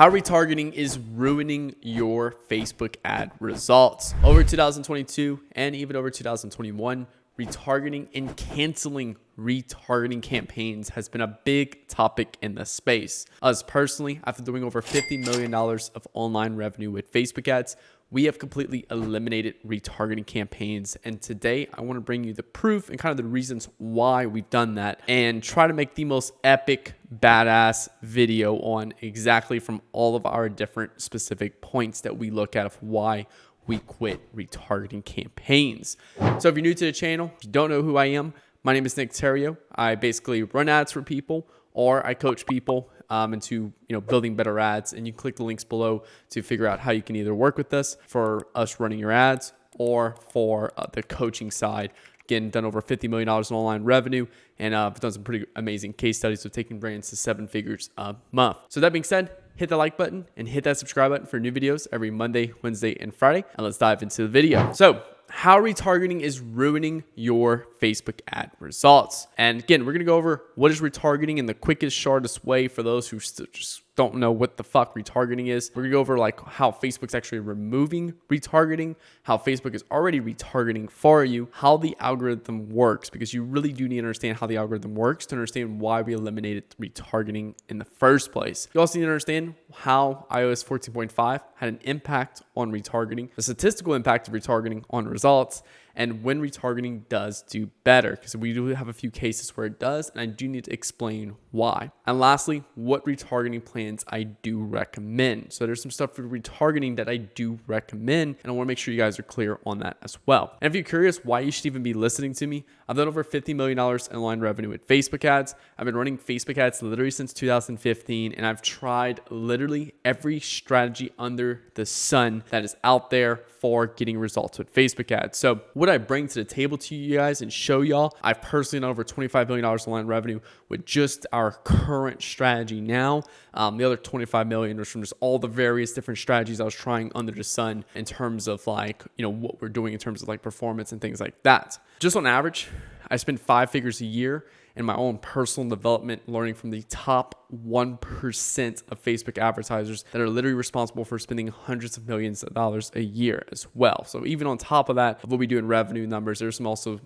How retargeting is ruining your Facebook ad results. Over 2022 and even over 2021, retargeting and canceling retargeting campaigns has been a big topic in the space. Us personally, after doing over $50 million of online revenue with Facebook ads, we have completely eliminated retargeting campaigns. And today I want to bring you the proof and kind of the reasons why we've done that and try to make the most epic, badass video on exactly from all of our different specific points that we look at of why we quit retargeting campaigns. So if you're new to the channel, if you don't know who I am, my name is Nick Theriot. I basically run ads for people, or I coach people into building better ads. And you can click the links below to figure out how you can either work with us for us running your ads or for the coaching side. Again, done over $50 million in online revenue, and I've done some pretty amazing case studies of taking brands to 7 figures a month. So that being said, hit the like button and hit that subscribe button for new videos every Monday, Wednesday, and Friday. And let's dive into the video. So how retargeting is ruining your Facebook ad results. And again, we're going to go over what is retargeting in the quickest, shortest way for those who just don't know what the fuck retargeting is. We're going to go over like how Facebook's actually removing retargeting, how Facebook is already retargeting for you, how the algorithm works, because you really do need to understand how the algorithm works to understand why we eliminated retargeting in the first place. You also need to understand how iOS 14.5 had an impact on retargeting, the statistical impact of retargeting on results, and when retargeting does do better, because we do have a few cases where it does, and I do need to explain why. And lastly, what retargeting plans I do recommend. So there's some stuff for retargeting that I do recommend, and I want to make sure you guys are clear on that as well. And if you're curious why you should even be listening to me, I've done over $50 million in online revenue with Facebook ads. I've been running Facebook ads literally since 2015, and I've tried literally every strategy under the sun that is out there for getting results with Facebook ads. So what I bring to the table to you guys and show y'all, I've personally done over $25 million in online revenue with just our current strategy now. The other $25 million was from just all the various different strategies I was trying under the sun in terms of like, what we're doing in terms of like performance and things like that. Just on average, I spend 5 figures a year in my own personal development, learning from the top 1% of Facebook advertisers that are literally responsible for spending hundreds of millions of dollars a year as well. So even on top of that, of what we do in revenue numbers, there's some also,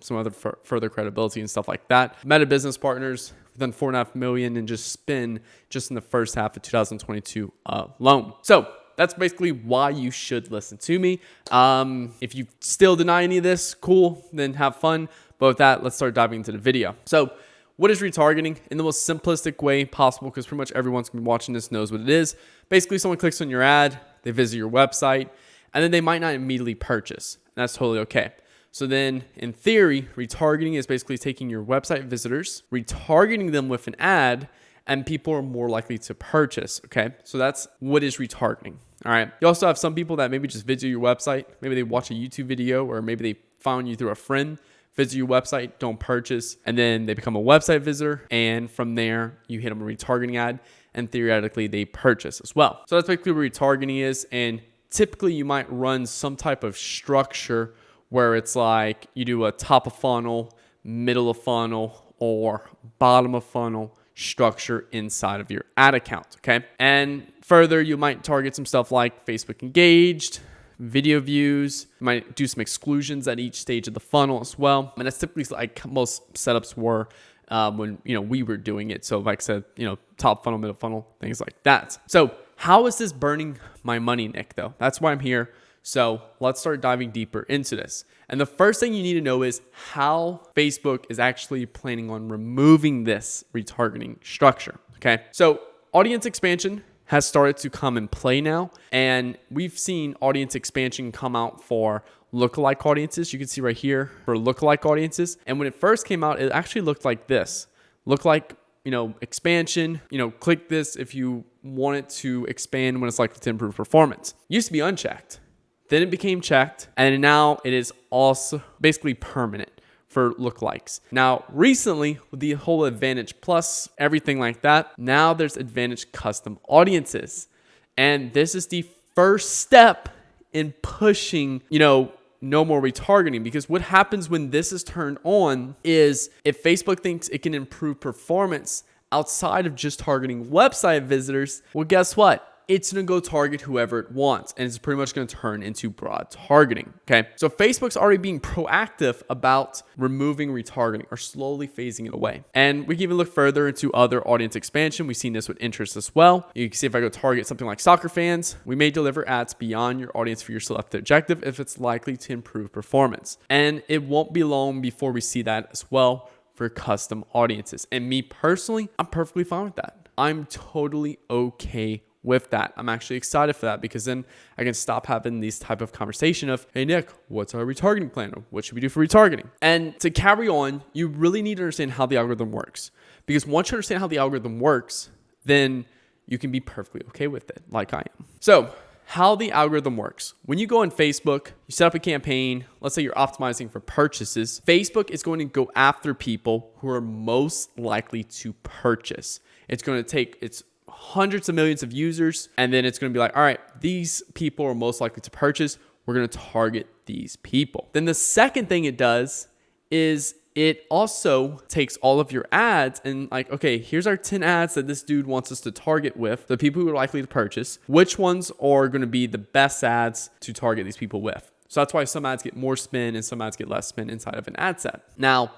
some other further credibility and stuff like that. Meta business partners, we've done $4.5 million in just spend just in the first half of 2022 alone. So that's basically why you should listen to me. If you still deny any of this, cool, then have fun. But with that, let's start diving into the video. So what is retargeting in the most simplistic way possible? Because pretty much everyone's gonna be watching this knows what it is. Basically, someone clicks on your ad, they visit your website, and then they might not immediately purchase. And that's totally okay. So then in theory, retargeting is basically taking your website visitors, retargeting them with an ad, and people are more likely to purchase, okay? So that's what is retargeting, all right? You also have some people that maybe just visit your website. Maybe they watch a YouTube video, or maybe they found you through a friend, visit your website, don't purchase, and then they become a website visitor, and from there, you hit them a retargeting ad, and theoretically, they purchase as well. So that's basically what retargeting is, and typically, you might run some type of structure where it's like you do a top of funnel, middle of funnel, or bottom of funnel structure inside of your ad account, okay? And further, you might target some stuff like Facebook engaged, video views. You might do some exclusions at each stage of the funnel as well. And that's typically like most setups were when we were doing it. So like I said, top funnel, middle funnel, things like that. So how is this burning my money, Nick, though? That's why I'm here. So let's start diving deeper into this. And the first thing you need to know is how Facebook is actually planning on removing this retargeting structure, okay? So audience expansion has started to come in play now, and we've seen audience expansion come out for lookalike audiences. You can see right here for lookalike audiences. And when it first came out, it actually looked like this. Looked like, expansion, click this if you want it to expand when it's likely to improve performance. Used to be unchecked. Then it became checked, and now it is also basically permanent for lookalikes. Now, recently, with the whole Advantage Plus, everything like that, now there's Advantage Custom Audiences. And this is the first step in pushing, no more retargeting, because what happens when this is turned on is if Facebook thinks it can improve performance outside of just targeting website visitors, well, guess what? It's going to go target whoever it wants, and it's pretty much going to turn into broad targeting. Okay. So Facebook's already being proactive about removing retargeting or slowly phasing it away. And we can even look further into other audience expansion. We've seen this with interest as well. You can see if I go target something like soccer fans, we may deliver ads beyond your audience for your selected objective if it's likely to improve performance. And it won't be long before we see that as well for custom audiences. And me personally, I'm perfectly fine with that. I'm totally okay with that. I'm actually excited for that because then I can stop having these type of conversation of, hey Nick, what's our retargeting plan? What should we do for retargeting? And to carry on, you really need to understand how the algorithm works, because once you understand how the algorithm works, then you can be perfectly okay with it, like I am. So how the algorithm works. When you go on Facebook, you set up a campaign, let's say you're optimizing for purchases, Facebook is going to go after people who are most likely to purchase. It's going to take its hundreds of millions of users, and then it's going to be like, all right, these people are most likely to purchase. We're going to target these people. Then the second thing it does is it also takes all of your ads and like, okay, here's our 10 ads that this dude wants us to target with, the people who are likely to purchase. Which ones are going to be the best ads to target these people with? So that's why some ads get more spin and some ads get less spin inside of an ad set. Now,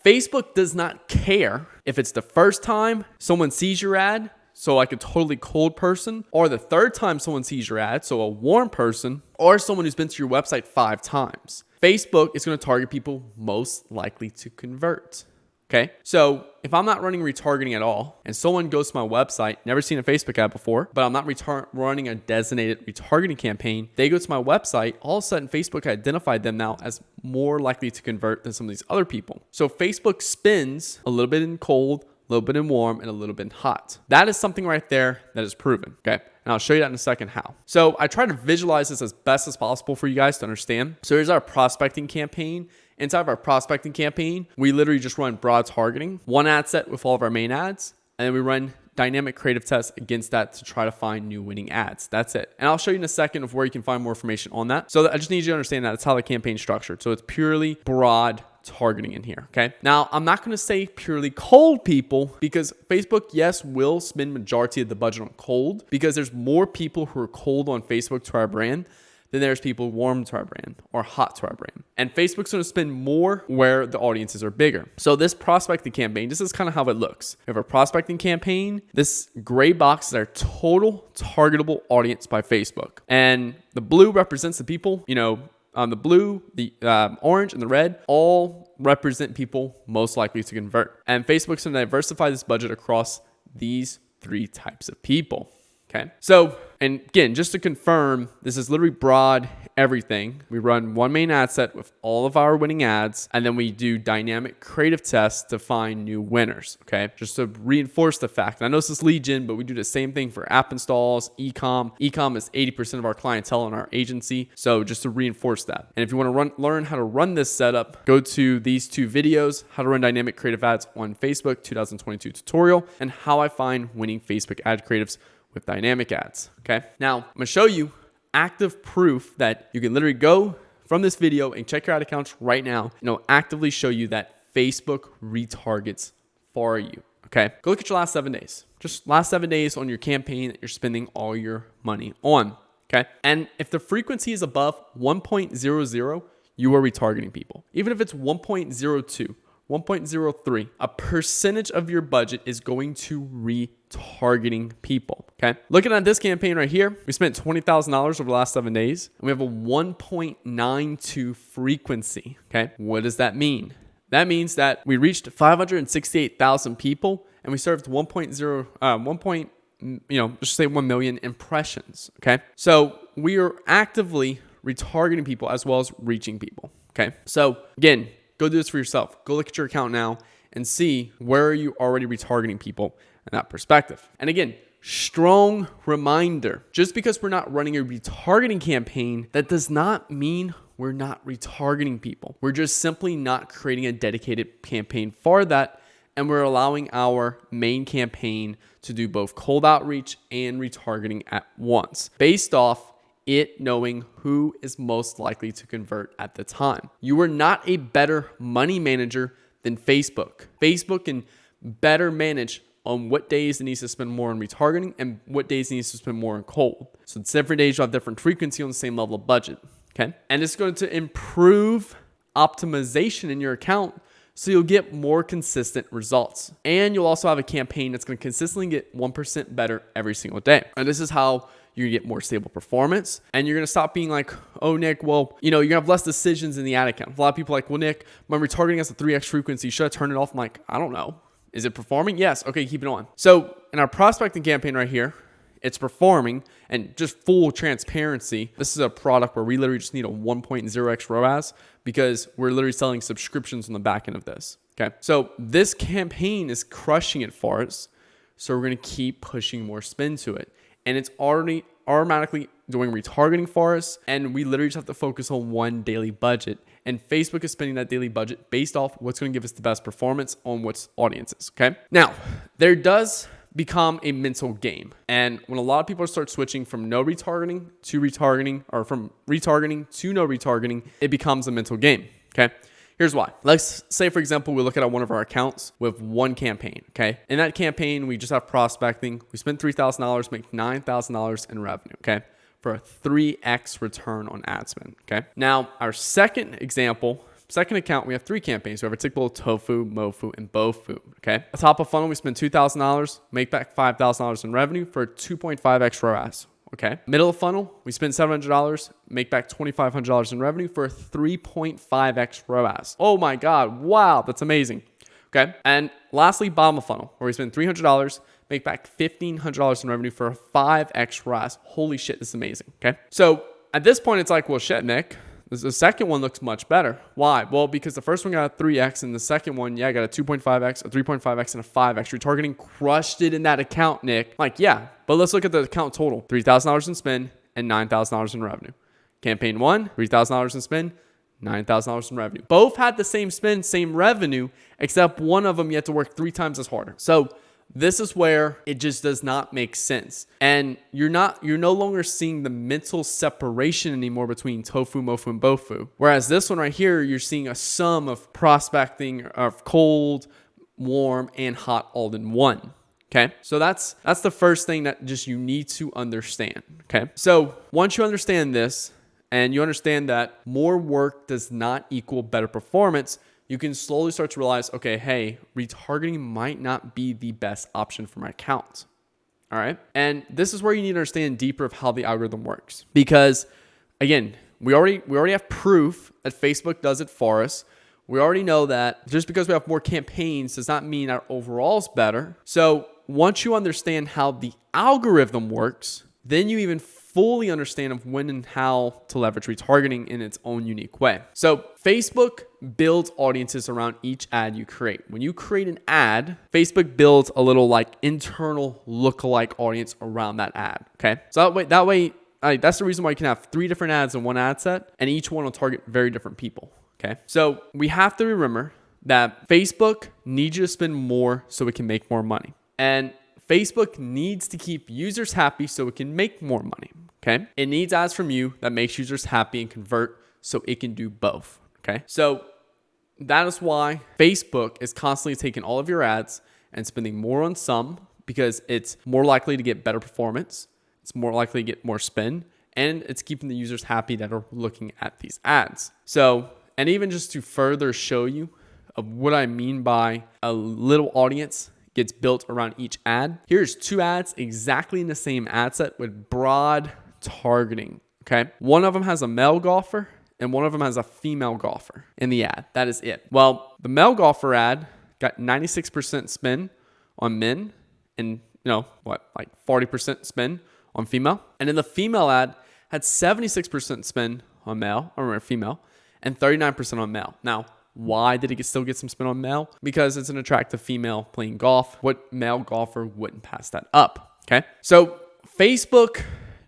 Facebook does not care if it's the first time someone sees your ad, so like a totally cold person, or the third time someone sees your ad, so a warm person, or someone who's been to your website 5 times. Facebook is going to target people most likely to convert. Okay. So if I'm not running retargeting at all and someone goes to my website, never seen a Facebook ad before, but I'm not running a designated retargeting campaign, they go to my website, all of a sudden Facebook identified them now as more likely to convert than some of these other people. So Facebook spins a little bit in cold, a little bit in warm, and a little bit in hot. That is something right there that is proven. Okay. And I'll show you that in a second how. So I try to visualize this as best as possible for you guys to understand. So here's our prospecting campaign. Inside of our prospecting campaign, we literally just run broad targeting, one ad set with all of our main ads, and then we run dynamic creative tests against that to try to find new winning ads. That's it. And I'll show you in a second of where you can find more information on that. So I just need you to understand that it's how the campaign's structured. So it's purely broad targeting in here. Okay. Now I'm not going to say purely cold people, because Facebook, yes, will spend majority of the budget on cold, because there's more people who are cold on Facebook to our brand than there's people warm to our brand or hot to our brand. And Facebook's going to spend more where the audiences are bigger. So this prospecting campaign, this is kind of how it looks. We have a prospecting campaign. This gray box is our total targetable audience by Facebook. And the blue represents the people, the blue, the orange, and the red all represent people most likely to convert. And Facebook's going to diversify this budget across these 3 types of people. Okay. So, and again, just to confirm, this is literally broad everything. We run one main ad set with all of our winning ads, and then we do dynamic creative tests to find new winners. Okay. Just to reinforce the fact, and I know this is lead gen, but we do the same thing for app installs, e-com. E-com is 80% of our clientele in our agency. So just to reinforce that. And if you want to learn how to run this setup, go to these 2 videos, how to run dynamic creative ads on Facebook 2022 tutorial, and how I find winning Facebook ad creatives with dynamic ads. Okay. Now I'm going to show you active proof that you can literally go from this video and check your ad accounts right now, and it'll actively show you that Facebook retargets for you. Okay. Go look at your last 7 days, just last 7 days on your campaign that you're spending all your money on. Okay. And if the frequency is above 1.00, you are retargeting people. Even if it's 1.02, 1.03, a percentage of your budget is going to retargeting people. Okay. Looking at this campaign right here, we spent $20,000 over the last 7 days, and we have a 1.92 frequency. Okay. What does that mean? That means that we reached 568,000 people, and we served 1 million impressions. Okay. So we are actively retargeting people as well as reaching people. Okay. So again, go do this for yourself. Go look at your account now and see where are you already retargeting people in that perspective. And again, strong reminder, just because we're not running a retargeting campaign, that does not mean we're not retargeting people. We're just simply not creating a dedicated campaign for that. And we're allowing our main campaign to do both cold outreach and retargeting at once, based off it knowing who is most likely to convert at the time. You are not a better money manager than Facebook. Facebook can better manage on what days it needs to spend more on retargeting and what days it needs to spend more on cold. So it's different days, you'll have different frequency on the same level of budget. Okay. And it's going to improve optimization in your account so you'll get more consistent results. And you'll also have a campaign that's going to consistently get 1% better every single day. And this is how you get more stable performance. And you're going to stop being like, oh, Nick, well, you're going to have less decisions in the ad account. A lot of people are like, well, Nick, my retargeting has a 3x frequency. Should I turn it off? I'm like, I don't know. Is it performing? Yes. Okay, keep it on. So in our prospecting campaign right here, it's performing. And just full transparency, this is a product where we literally just need a 1.0x ROAS because we're literally selling subscriptions on the back end of this. Okay. So this campaign is crushing it for us. So we're going to keep pushing more spin to it. And it's already automatically doing retargeting for us. And we literally just have to focus on one daily budget. And Facebook is spending that daily budget based off what's going to give us the best performance on what's audiences. Okay. Now, there does become a mental game. And when a lot of people start switching from no retargeting to retargeting, or from retargeting to no retargeting, it becomes a mental game. Okay. Here's why. Let's say, for example, we look at one of our accounts with one campaign. Okay. In that campaign, we just have prospecting. We spend $3,000, make $9,000 in revenue. Okay. For a 3x return on ad spend. Okay. Now, our second account, we have 3 campaigns. We have Retargeting, Tofu, Mofu, and Bofu. Okay. At the top of funnel, we spend $2,000, make back $5,000 in revenue for a 2.5x ROAS. Okay. Middle of funnel, we spend $700, make back $2,500 in revenue for a 3.5x ROAS. Oh my God. Wow. That's amazing. Okay. And lastly, bottom of funnel, where we spend $300, make back $1,500 in revenue for a 5x ROAS. Holy shit. This is amazing. Okay. So at this point, it's like, well, shit, Nick. The second one looks much better. Why? Well, because the first one got a 3x and the second one, got a 2.5x, a 3.5x, and a 5x. Retargeting crushed it in that account, Nick. Like, yeah, but let's look at the account total. $3,000 in spend and $9,000 in revenue. Campaign 1, $3,000 in spend, $9,000 in revenue. Both had the same spend, same revenue, except one of them you had to work 3 times as harder. So this is where it just does not make sense. And you're no longer seeing the mental separation anymore between tofu, mofu, and bofu. Whereas this one right here, you're seeing a sum of prospecting of cold, warm, and hot all in one. Okay. So that's the first thing that just you need to understand. Okay. So once you understand this and you understand that more work does not equal better performance, you can slowly start to realize, okay, hey, retargeting might not be the best option for my account. All right. And this is where you need to understand deeper of how the algorithm works. Because again, we already have proof that Facebook does it for us. We already know that just because we have more campaigns does not mean our overall is better. So once you understand how the algorithm works, then you even fully understand of when and how to leverage retargeting in its own unique way. So Facebook builds audiences around each ad you create. When you create an ad, Facebook builds a little like internal lookalike audience around that ad. Okay. So that way, that's the reason why you can have 3 different ads in one ad set and each one will target very different people. Okay. So we have to remember that Facebook needs you to spend more so it can make more money. And Facebook needs to keep users happy so it can make more money. Okay. It needs ads from you that makes users happy and convert so it can do both. Okay. So that is why Facebook is constantly taking all of your ads and spending more on some because it's more likely to get better performance. It's more likely to get more spend and it's keeping the users happy that are looking at these ads. So, and even just to further show you of what I mean by a little audience gets built around each ad. Here's 2 ads exactly in the same ad set with broad targeting. Okay. One of them has a male golfer and one of them has a female golfer in the ad. That is it. Well, the male golfer ad got 96% spin on men and like 40% spin on female. And then the female ad had 76% spin on female and 39% on male. Now, why did it still get some spin on male? Because it's an attractive female playing golf. What male golfer wouldn't pass that up? Okay. So Facebook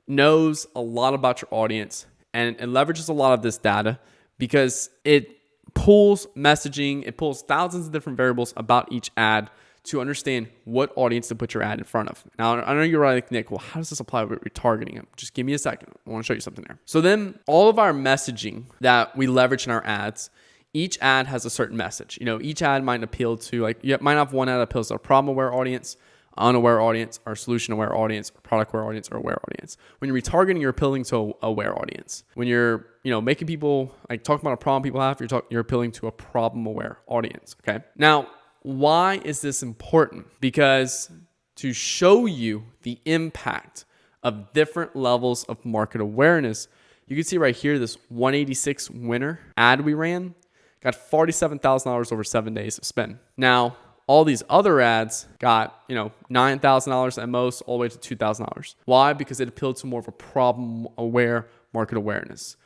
knows a lot about your audience and it leverages a lot of this data because it pulls messaging, it pulls thousands of different variables about each ad to understand what audience to put your ad in front of. Now, I know you're like, Nick, well, how does this apply with retargeting? Just give me a second. I want to show you something there. So then all of our messaging that we leverage in our ads, each ad has a certain message. Each ad might appeal to might have one ad that appeals to a problem-aware audience. unaware audience, or solution aware audience, or product aware audience, or aware audience. When you're retargeting, you're appealing to a aware audience. When you're, making people like talking about a problem people have, you're appealing to a problem aware audience. Okay. Now, why is this important? Because to show you the impact of different levels of market awareness, you can see right here, this 186 winner ad we ran got $47,000 over 7 days of spend. Now, all these other ads got, $9,000 at most, all the way to $2,000. Why? Because it appealed to more of a problem aware market awareness.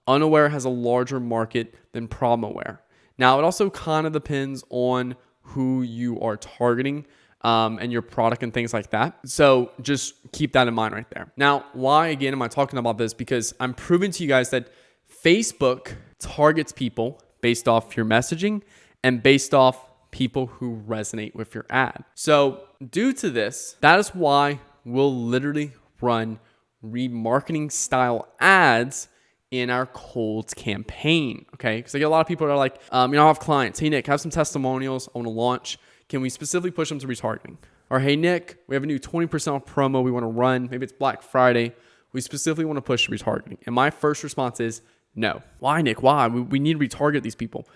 Unaware has a larger market than problem aware. Now, it also kind of depends on who you are targeting and your product and things like that. So just keep that in mind right there. Now, why again am I talking about this? Because I'm proving to you guys that Facebook targets people based off your messaging and based off people who resonate with your ad. So due to this, that is why we'll literally run remarketing style ads in our cold campaign. Okay. Because I get a lot of people that are like, I have clients. Hey, Nick, have some testimonials. I want to launch. Can we specifically push them to retargeting? Or, hey, Nick, we have a new 20% off promo we want to run. Maybe it's Black Friday. We specifically want to push retargeting. And my first response is no. Why, Nick? Why? We need to retarget these people.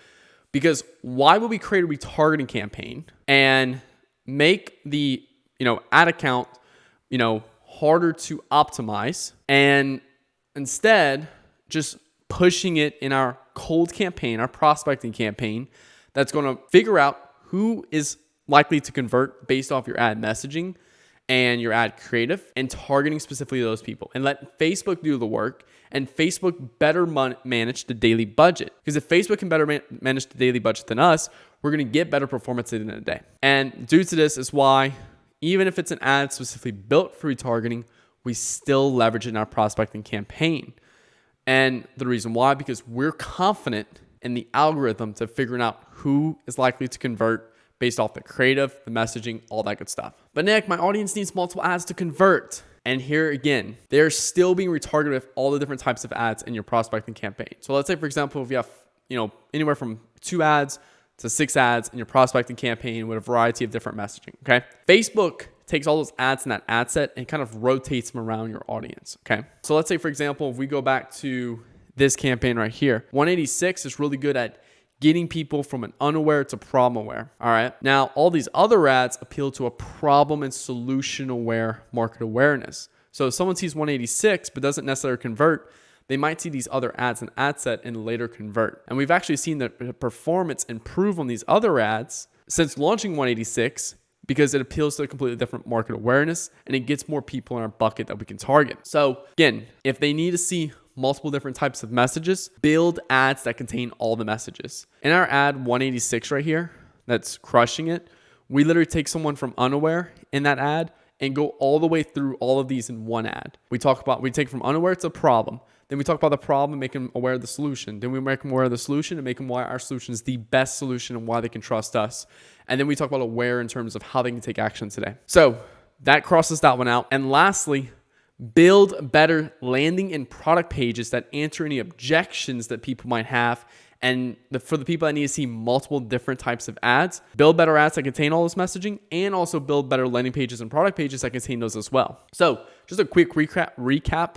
Because why would we create a retargeting campaign and make the, ad account, harder to optimize, and instead just pushing it in our cold campaign, our prospecting campaign, that's going to figure out who is likely to convert based off your ad messaging and your ad creative, and targeting specifically those people, and let Facebook do the work, and Facebook better manage the daily budget. Because if Facebook can better manage the daily budget than us, we're going to get better performance at the end of the day. And due to this is why, even if it's an ad specifically built for retargeting, we still leverage it in our prospecting campaign. And the reason why, because we're confident in the algorithm to figuring out who is likely to convert based off the creative, the messaging, all that good stuff. But Nick, my audience needs multiple ads to convert. And here again, they're still being retargeted with all the different types of ads in your prospecting campaign. So let's say, for example, if you have, anywhere from 2 ads to 6 ads in your prospecting campaign with a variety of different messaging. Okay. Facebook takes all those ads in that ad set and kind of rotates them around your audience. Okay. So let's say, for example, if we go back to this campaign right here, 186 is really good at getting people from an unaware to problem aware. All right. Now, all these other ads appeal to a problem and solution aware market awareness. So if someone sees 186 but doesn't necessarily convert, they might see these other ads in ad set and later convert. And we've actually seen the performance improve on these other ads since launching 186, because it appeals to a completely different market awareness and it gets more people in our bucket that we can target. So again, if they need to see multiple different types of messages, build ads that contain all the messages. In our ad 186 right here, that's crushing it, we literally take someone from unaware in that ad and go all the way through all of these in one ad. We take from unaware to problem. Then we talk about the problem and make them aware of the solution. Then we make them aware of the solution and make them why our solution is the best solution and why they can trust us. And then we talk about aware in terms of how they can take action today. So that crosses that one out. And lastly, build better landing and product pages that answer any objections that people might have. And for the people that need to see multiple different types of ads, build better ads that contain all this messaging, and also build better landing pages and product pages that contain those as well. So just a quick recap.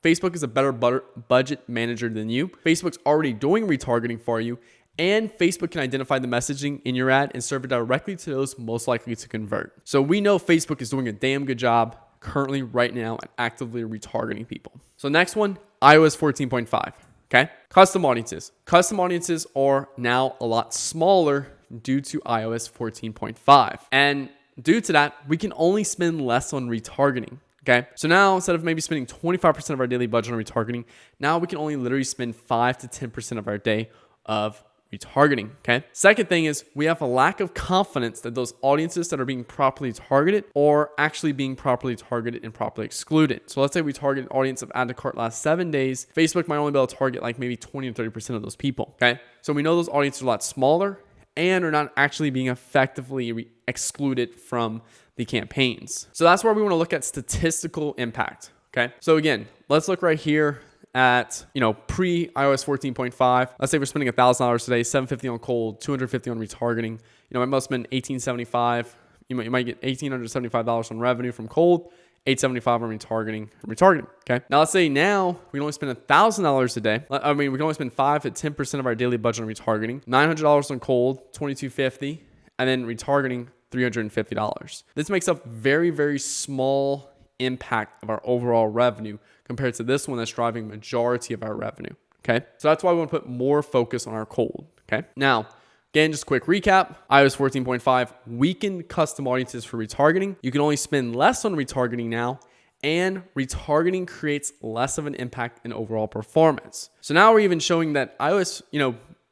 Facebook is a better budget manager than you. Facebook's already doing retargeting for you, and Facebook can identify the messaging in your ad and serve it directly to those most likely to convert. So we know Facebook is doing a damn good job currently right now at actively retargeting people. So next one, iOS 14.5. Okay. Custom audiences. Custom audiences are now a lot smaller due to iOS 14.5. And due to that, we can only spend less on retargeting. Okay. So now instead of maybe spending 25% of our daily budget on retargeting, now we can only literally spend 5 to 10% of our day of retargeting. Okay. Second thing is we have a lack of confidence that those audiences that are being properly targeted are actually being properly targeted and properly excluded. So let's say we target an audience of add to cart last 7 days. Facebook might only be able to target like maybe 20 to 30% of those people. Okay. So we know those audiences are a lot smaller and are not actually being effectively excluded from the campaigns. So that's where we want to look at statistical impact. Okay. So again, let's look right here at, pre iOS 14.5. Let's say we're spending $1,000 today, $750 on cold, $250 on retargeting. I must spend $1,875, You might get $1,875 on revenue from cold, $875 on retargeting. Okay. Now let's say now we can only spend $1,000 a day. I mean, we can only spend 5 to 10% of our daily budget on retargeting, $900 on cold, $2,250, and then retargeting $350. This makes up very, very small impact of our overall revenue compared to this one that's driving majority of our revenue. Okay. So that's why we want to put more focus on our cold. Okay. Now, again, just a quick recap. iOS 14.5 weakened custom audiences for retargeting. You can only spend less on retargeting now, and retargeting creates less of an impact in overall performance. So now we're even showing that iOS,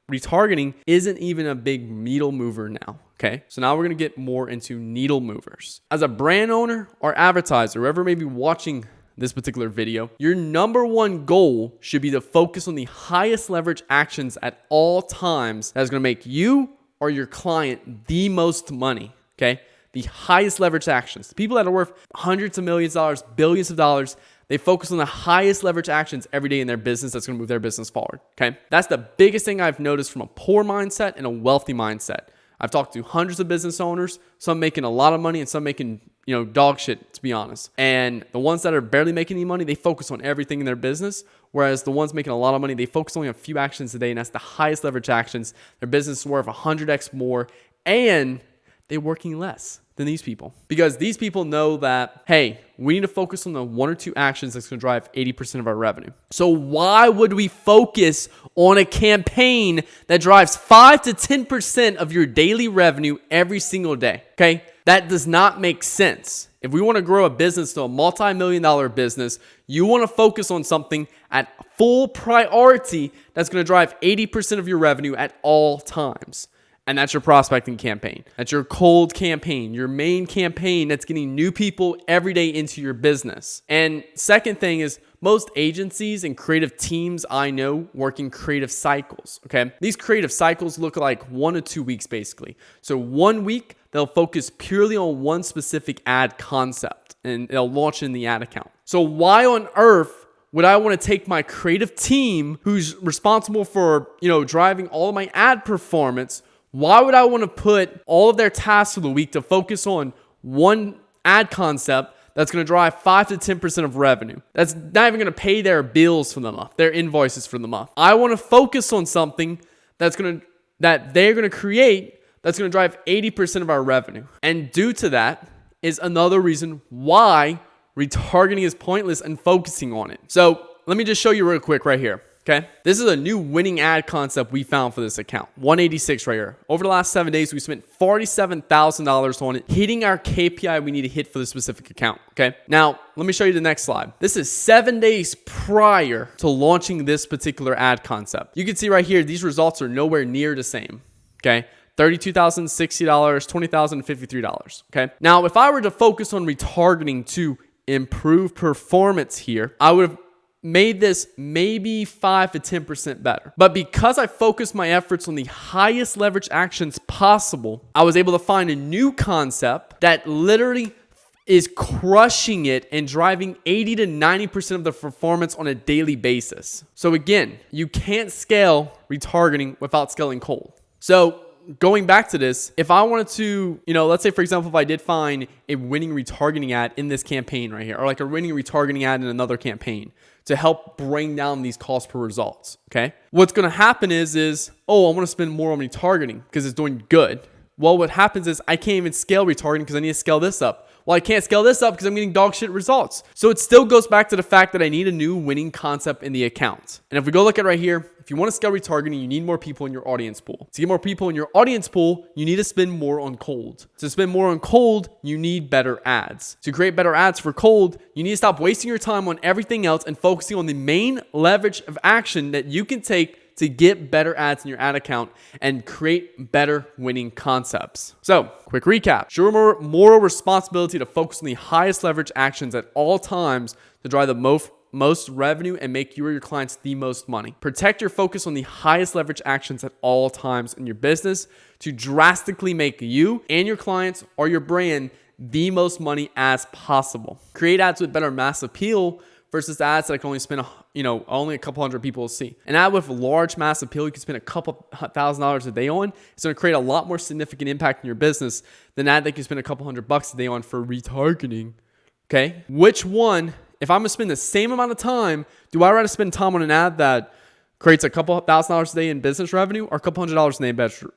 retargeting isn't even a big needle mover now. Okay. So now we're going to get more into needle movers. As a brand owner or advertiser, whoever may be watching this particular video, your number one goal should be to focus on the highest leverage actions at all times that's going to make you or your client the most money. Okay. The highest leverage actions. The people that are worth hundreds of millions of dollars, billions of dollars, they focus on the highest leverage actions every day in their business that's going to move their business forward. Okay. That's the biggest thing I've noticed from a poor mindset and a wealthy mindset. I've talked to hundreds of business owners, some making a lot of money and some making, dog shit, to be honest. And the ones that are barely making any money, they focus on everything in their business. Whereas the ones making a lot of money, they focus only on a few actions a day, and that's the highest leverage actions. Their business is worth 100x more, and they're working less than these people. Because these people know that, hey, we need to focus on the 1 or 2 actions that's going to drive 80% of our revenue. So why would we focus on a campaign that drives 5 to 10% of your daily revenue every single day? Okay. That does not make sense. If we want to grow a business to a multi-million-dollar business, you want to focus on something at full priority that's going to drive 80% of your revenue at all times. And that's your prospecting campaign. That's your cold campaign, your main campaign that's getting new people every day into your business. And second thing is, most agencies and creative teams I know work in creative cycles. Okay. These creative cycles look like 1 to 2 weeks basically. So 1 week, they'll focus purely on one specific ad concept and they'll launch in the ad account. So why on earth would I want to take my creative team who's responsible for, driving all of my ad performance? Why would I want to put all of their tasks for the week to focus on one ad concept that's going to drive 5 to 10% of revenue? That's not even going to pay their bills for the month, their invoices for the month. I want to focus on something that they're going to create that's going to drive 80% of our revenue. And due to that is another reason why retargeting is pointless and focusing on it. So let me just show you real quick right here. Okay. This is a new winning ad concept we found for this account. 186 right here. Over the last 7 days, we spent $47,000 on it, hitting our KPI we need to hit for this specific account. Okay. Now, let me show you the next slide. This is 7 days prior to launching this particular ad concept. You can see right here, these results are nowhere near the same. Okay. $32,060, $20,053. Okay. Now, if I were to focus on retargeting to improve performance here, I would have made this maybe 5 to 10% better. But because I focused my efforts on the highest leverage actions possible, I was able to find a new concept that literally is crushing it and driving 80 to 90% of the performance on a daily basis. So again, you can't scale retargeting without scaling cold. So going back to this, if I wanted to, let's say, for example, if I did find a winning retargeting ad in this campaign right here, or like a winning retargeting ad in another campaign to help bring down these cost per results, okay? What's going to happen is, I want to spend more on retargeting because it's doing good. Well, what happens is I can't even scale retargeting because I need to scale this up. Well, I can't scale this up because I'm getting dog shit results. So it still goes back to the fact that I need a new winning concept in the account. And if we go look at right here, if you want to scale retargeting, you need more people in your audience pool. To get more people in your audience pool, you need to spend more on cold. To spend more on cold, you need better ads. To create better ads for cold, you need to stop wasting your time on everything else and focusing on the main leverage of action that you can take to get better ads in your ad account and create better winning concepts. So, quick recap. Show your moral responsibility to focus on the highest leverage actions at all times to drive the most revenue and make you or your clients the most money. Protect your focus on the highest leverage actions at all times in your business to drastically make you and your clients or your brand the most money as possible. Create ads with better mass appeal versus ads that I can only spend, only a couple hundred people will see. An ad with large mass appeal, you can spend a couple $1,000s a day on. It's going to create a lot more significant impact in your business than an ad that you can spend a couple $100 a day on for retargeting. Okay. Which one, if I'm going to spend the same amount of time, do I rather spend time on an ad that creates a couple $1,000s a day in business revenue or a couple $100 a day in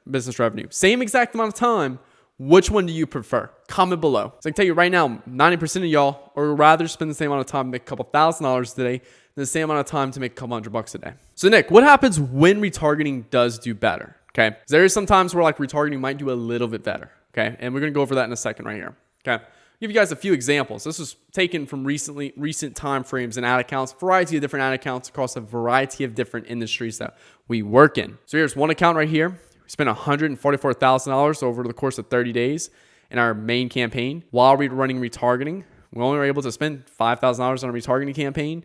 business revenue? Same exact amount of time. Which one do you prefer? Comment below. So I can tell you right now, 90% of y'all would rather spend the same amount of time to make a couple $1,000s a day than the same amount of time to make a couple $100 a day. So Nick, what happens when retargeting does do better? Okay. There is some times where like retargeting might do a little bit better. Okay. And we're going to go over that in a second right here. Okay. Give you guys a few examples. This was taken from recent time frames and ad accounts, variety of different ad accounts across a variety of different industries that we work in. So here's one account right here. We spent $144,000 over the course of 30 days in our main campaign. While we were running retargeting, we only were able to spend $5,000 on a retargeting campaign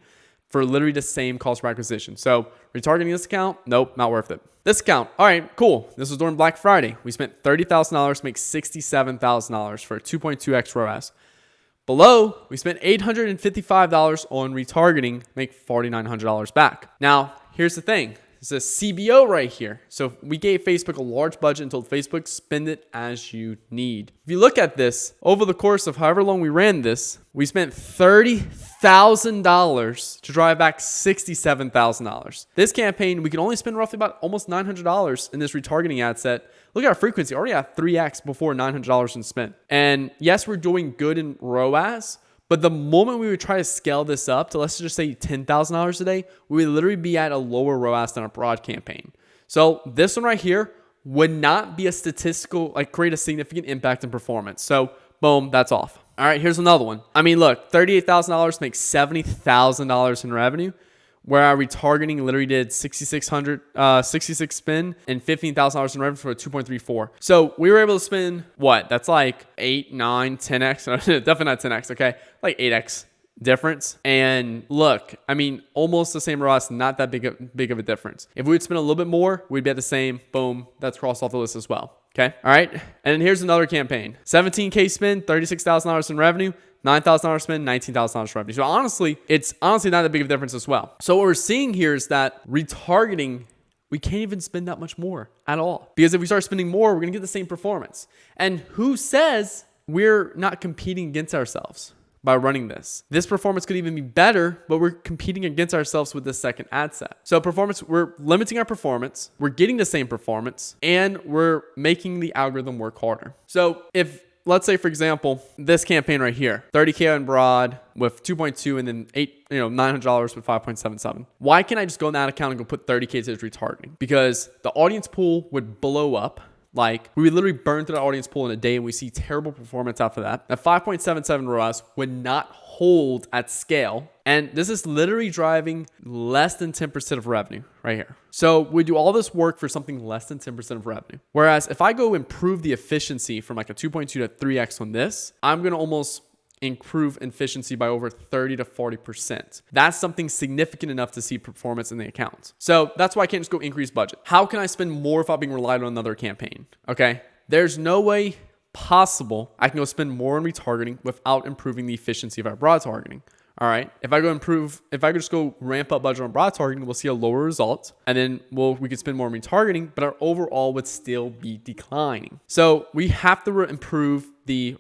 for literally the same cost per acquisition. So retargeting this account, nope, not worth it. This account, all right, cool. This was during Black Friday. We spent $30,000 to make $67,000 for a 2.2x ROAS. Below, we spent $855 on retargeting, make $4,900 back. Now, here's the thing. It's a CBO right here. So we gave Facebook a large budget and told Facebook, spend it as you need. If you look at this, over the course of however long we ran this, we spent $30,000 to drive back $67,000. This campaign, we can only spend roughly about almost $900 in this retargeting ad set. Look at our frequency, already at 3x before $900 in spent. And yes, we're doing good in ROAS, but the moment we would try to scale this up to, let's just say $10,000 a day, we would literally be at a lower ROAS than a broad campaign. So this one right here would not be a statistical, like create a significant impact in performance. So boom, that's off. All right, here's another one. I mean, look, $38,000 makes $70,000 in revenue, where our retargeting literally did 66 spin and $15,000 in revenue for a 2.34. So we were able to spend what? That's like 8, 9, 10x. Definitely not 10x. Okay, like 8x difference. And look, I mean, almost the same ROAS, not that big of a difference. If we would spend a little bit more, we'd be at the same. Boom, that's crossed off the list as well. Okay, all right. And then here's another campaign: 17K spend, $36,000 in revenue. $9,000 spend, $19,000 revenue. So honestly, it's honestly not that big of a difference as well. So what we're seeing here is that retargeting, we can't even spend that much more at all. Because if we start spending more, we're going to get the same performance. And who says we're not competing against ourselves by running this? This performance could even be better, but we're competing against ourselves with this second ad set. So performance, we're limiting our performance, we're getting the same performance, and we're making the algorithm work harder. So if let's say, for example, this campaign right here, 30K on broad with 2.2 and then $900 with 5.77. Why can't I just go in that account and go put 30K to retargeting? Because the audience pool would blow up. Like we would literally burn through the audience pool in a day and we see terrible performance after that. That 5.77 ROAS would not hold at scale. And this is literally driving less than 10% of revenue right here. So we do all this work for something less than 10% of revenue. Whereas if I go improve the efficiency from like a 2.2 to 3x on this, I'm going to almost improve efficiency by over 30 to 40%. That's something significant enough to see performance in the account. So that's why I can't just go increase budget. How can I spend more without being reliant on another campaign? Okay. There's no way possible I can go spend more on retargeting without improving the efficiency of our broad targeting. All right. If I just go ramp up budget on broad targeting, we'll see a lower result. And then we could spend more on retargeting, but our overall would still be declining. So we have to improve the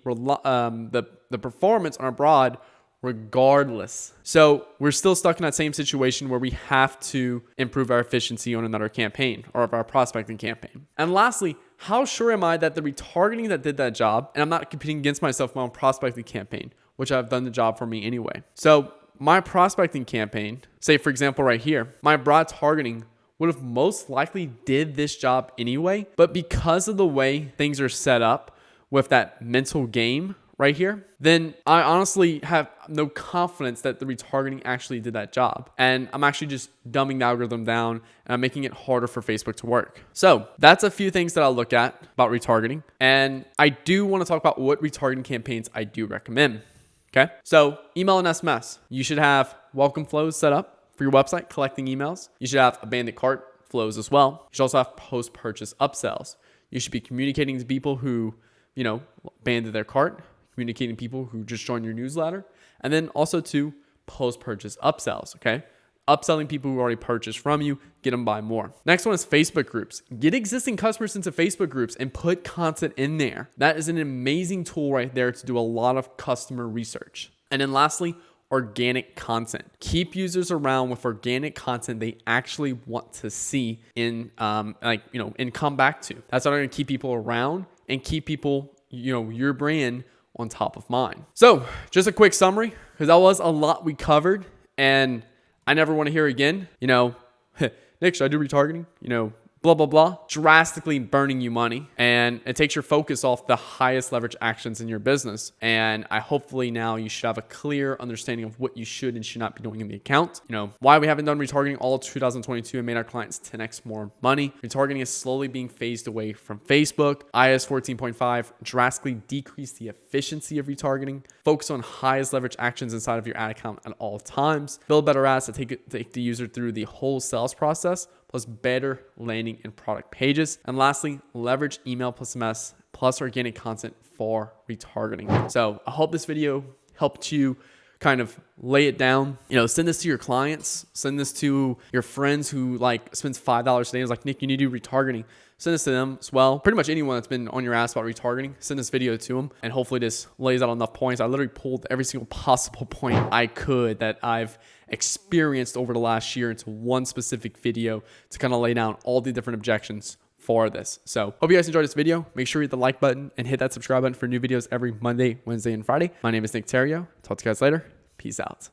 performance on our broad regardless. So we're still stuck in that same situation where we have to improve our efficiency on another campaign or of our prospecting campaign. And lastly, how sure am I that the retargeting that did that job, and I'm not competing against myself in my own prospecting campaign, which I've done the job for me anyway. So my prospecting campaign, say for example right here, my broad targeting would have most likely did this job anyway, but because of the way things are set up with that mental game right here, then I honestly have no confidence that the retargeting actually did that job. And I'm actually just dumbing the algorithm down and I'm making it harder for Facebook to work. So that's a few things that I'll look at about retargeting. And I do want to talk about what retargeting campaigns I do recommend. Okay. So email and SMS, you should have welcome flows set up for your website, collecting emails. You should have abandoned cart flows as well. You should also have post-purchase upsells. You should be communicating to people who, abandoned their cart, communicating to people who just joined your newsletter, and then also to post-purchase upsells, okay? Upselling people who already purchased from you, get them buy more. Next one is Facebook groups. Get existing customers into Facebook groups and put content in there. That is an amazing tool right there to do a lot of customer research. And then lastly, organic content. Keep users around with organic content they actually want to see and come back to. That's how they're gonna keep people around and keep people, your brand on top of mind. So just a quick summary, because that was a lot we covered, and I never want to hear again, Nick, should I do retargeting? Blah, blah, blah. Drastically burning you money. And it takes your focus off the highest leverage actions in your business. And hopefully now you should have a clear understanding of what you should and should not be doing in the account. Why we haven't done retargeting all of 2022 and made our clients 10x more money. Retargeting is slowly being phased away from Facebook. iOS 14.5 drastically decreased the efficiency of retargeting. Focus on highest leverage actions inside of your ad account at all times. Build better ads that take the user through the whole sales process, plus better landing and product pages. And lastly, leverage email plus SMS plus organic content for retargeting. So I hope this video helped you kind of lay it down. Send this to your clients, send this to your friends who spends $5 a day. It's like, Nick, you need to do retargeting. Send this to them as well. Pretty much anyone that's been on your ass about retargeting, send this video to them. And hopefully this lays out enough points. I literally pulled every single possible point I could that I've experienced over the last year into one specific video to kind of lay down all the different objections for this. So hope you guys enjoyed this video. Make sure you hit the like button and hit that subscribe button for new videos every Monday, Wednesday, and Friday. My name is Nick Theriot. Talk to you guys later. Peace out.